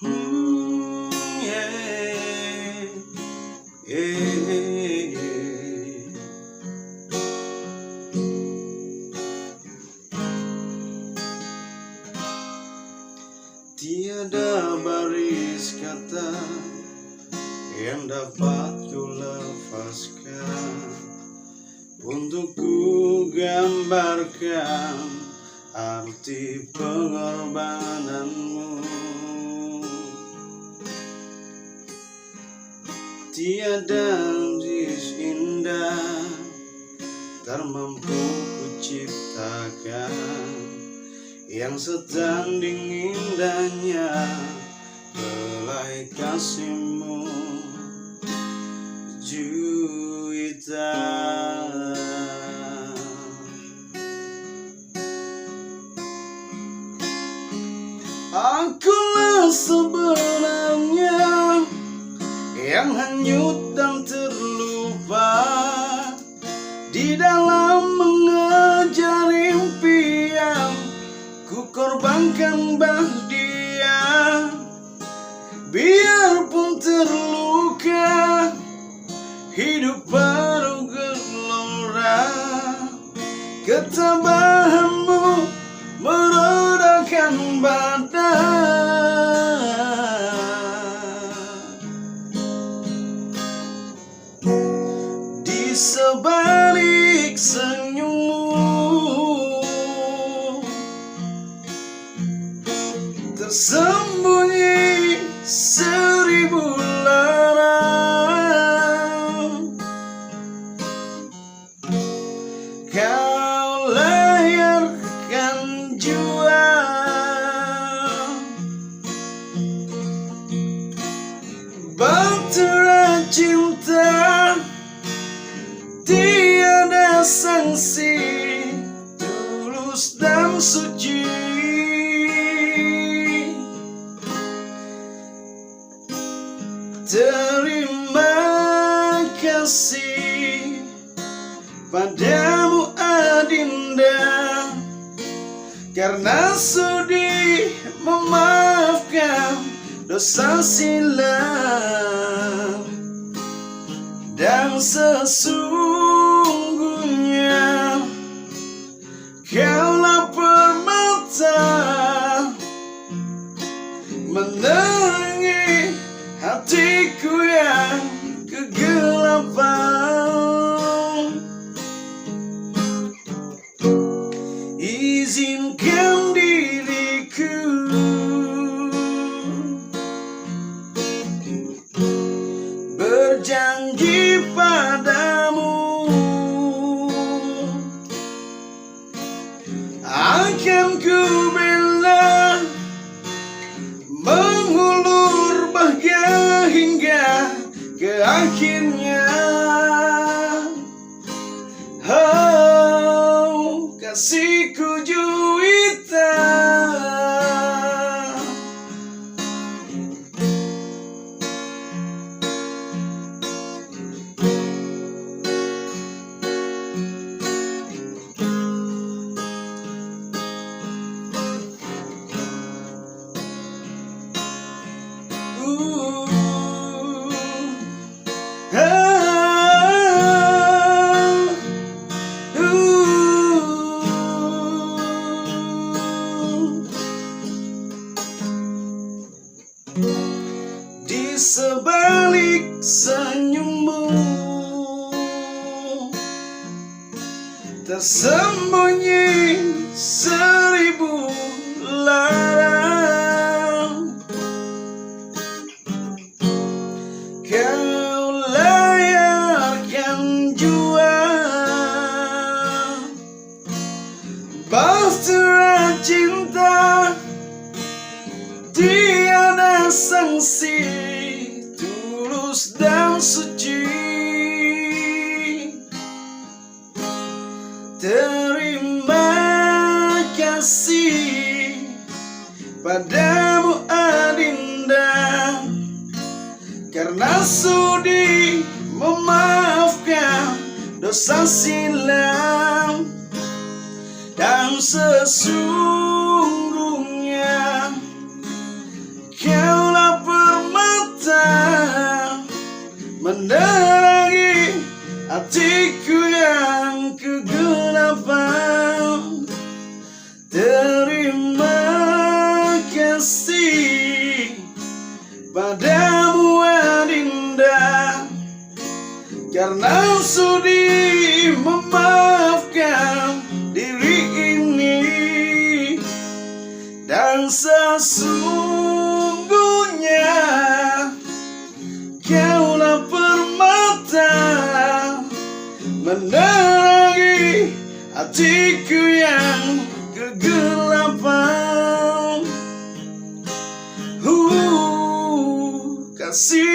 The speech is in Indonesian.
Yeah, yeah. Tiada baris kata yang dapat ku lepaskan untuk ku gambarkan arti pengorbananmu. Tiada jis indah tak mampu ku ciptakan yang setanding indahnya belai kasihmu, Juwita. Akulah sebenarnya yang hanyut dan terlupa di dalam mengejar impian. Ku korbankan dia, biarpun terluka, hidup baru gelora. Ketabahanmu meredakan badan. Di sebalik senyummu tersembunyi 1000 lara. Kau layarkan jua bahtera cinta, tiada sanksi, tulus dan suci. Terima kasih padamu Adinda, karena sudi memaafkan dosa silam. Dan sesungguhnya kaulah permata menerangi hatiku yang kegelapan. Izinkan diriku berjanji padamu, akan ku bela mengulur bahagia hingga ke akhirnya. Oh, kasihku Juwita. Di sebalik senyummu tersembunyi 1000 lara. Kau layarkan jua bahtera cinta, tiada sanksi, tulus dan suci. Terima kasih padamu Adinda, karena sudi memaafkan dosa silam. Dan sesungguhnya kaulah padamu Adinda, karena sudi memaafkan diri ini. Dan sesungguhnya kaulah permata menerangi hatiku yang kegelapan. Kasih